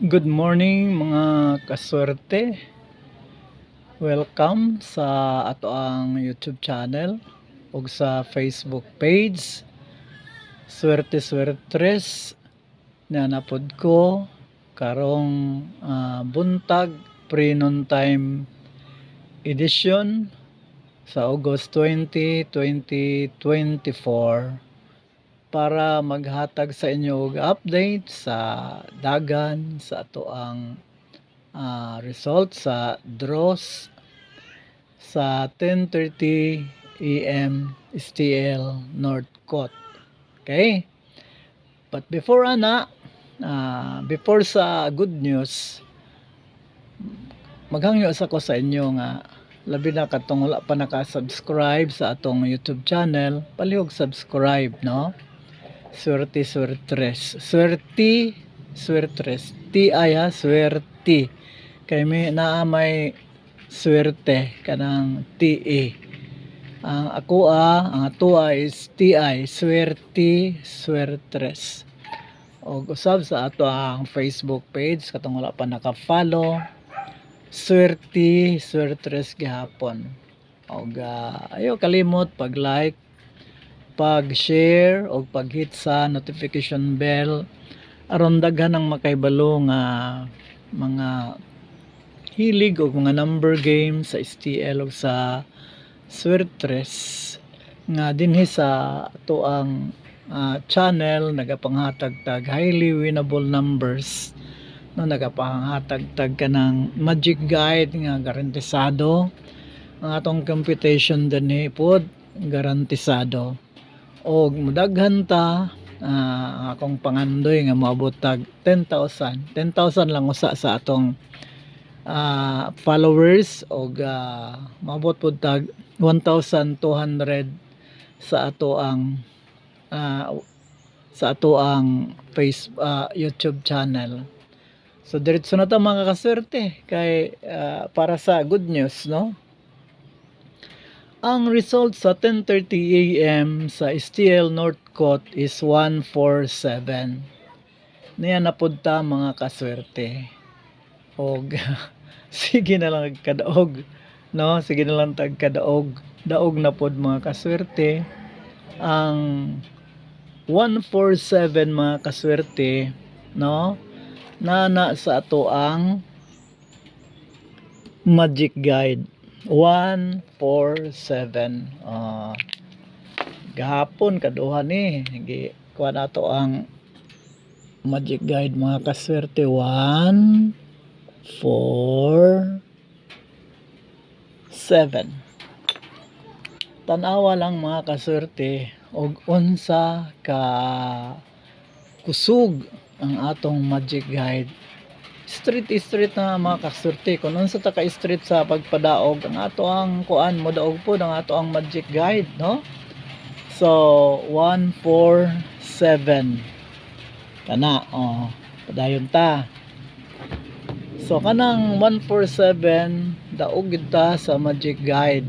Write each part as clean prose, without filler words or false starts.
Good morning mga kaswerte. Welcome sa ato ang YouTube channel ug sa Facebook page. Swerte Swertres na napod ko karong buntag pre-noon time edition sa August 20, 2024 para maghatag sa inyo og update sa dagan sa ato ang result sa draws sa 10:30 AM STL North Coast. Okay? But before before sa good news, maghangyo sa ko sa inyo nga labi na katong wala pa naka-subscribe sa atong YouTube channel, palihog subscribe, no? Swerte Swertres. Swertres. T-I ha, swerte. Kay may may swerte kanang T-E. Ang atua is T-I, swerte Swertres. O usab sa ato ang Facebook page katong wala pa naka-follow. Swerte Swertres gihapon. Og ayo kalimot pag-like, pag-share o pag-hit sa notification bell aron daghan ang makaibalo nga mga hilig o mga number game sa STL o sa Swertres nga dinhi sa ato ang channel nagapanghatag tag highly winnable numbers, no, nagapanghatag tag kanang magic guide nga garantisado. Ang atong computation dinhi pod garantisado. Og mudaghan ta akong pangandoy nga moabot tag 10,000 lang usa sa atong followers og moabot pud tag 1,200 sa ato ang YouTube channel. So diretso na ta mga kaswerte kay para sa good news, no? Ang result sa 10:30 AM sa STL North Coast is 147. Niya napunta mga kaswerte. Og sige na lang kadaog, no? Sige na lang tag kadaog. Daog na pod mga kaswerte. Ang 147 mga kaswerte, no? Nana sa ato ang magic guide. 147 gahapon kaduha ni kuha nato ang magic guide mga kaswerte. 147 tanawa lang mga kaswerte og unsa ka kusog ang atong magic guide. Street na mga kaswerte. Kung unsa ta ka street sa pagpadaog, ang ato ang kuan mo daog po ang ato ang magic guide, no? So 147 kana padayon ta. So kanang 147 daog gid ta sa magic guide.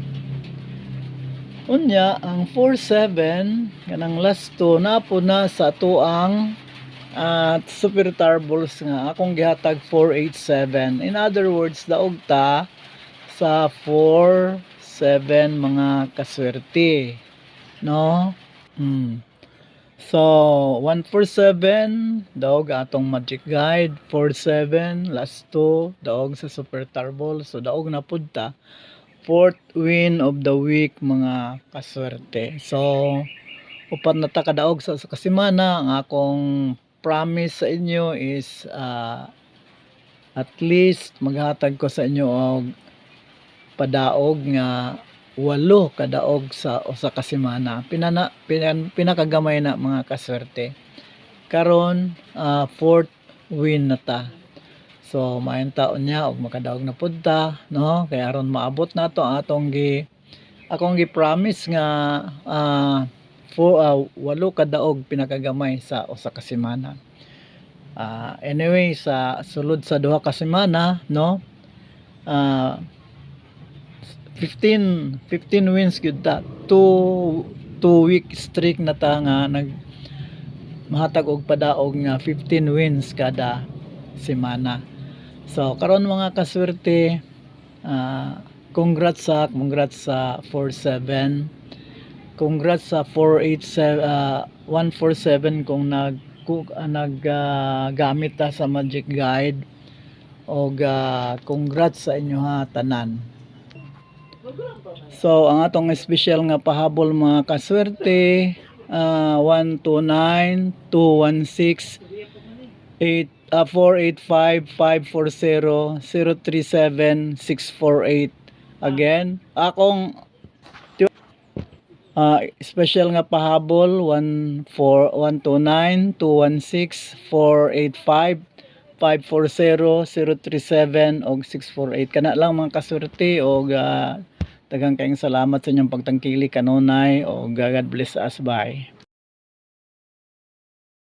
Unya ang 47 kanang last 2 na po na sa ato ang super turbles nga akong gihatag 487. In other words, daog ta sa 47 mga kaswerte, no? So 147 daog atong magic guide, 47 last 2 daog sa super turbo. So daog na pud ta fourth win of the week mga kaswerte. So upat na ta kadaog sa kasimana. Ang akong promise sa inyo is at least maghatag ko sa inyo og padaog nga 8 kadaog sa usa ka semana. Pinakagamay na mga kaswerte. Karon fourth win na ta. So maayong taon niya og makadaog na pud ta, no? Kay aron maabot na to atong akong gi-promise nga 8 kadaog pinakagamay sa usa ka semana. Anyway, sa sulod sa duha ka semana, no? 15 wins gyud ta. 2 week streak na ta nga mahatag og padaog nga 15 wins kada semana. So karon mga kaswerte, congrats sa 47, congrats sa 487, 147 kung gamit ta sa Magic Guide, o congrats sa inyo ha tanan. So ang atong special nga pahabol mga kaswerte, 129 216 485 540 037 648. Again, akong special nga pahabol 129 216 485 540 037 og 648. Kana lang mga kaswerte, og daghang kayong salamat sa inyong pagtangkili kanunay, og God bless us. Bye.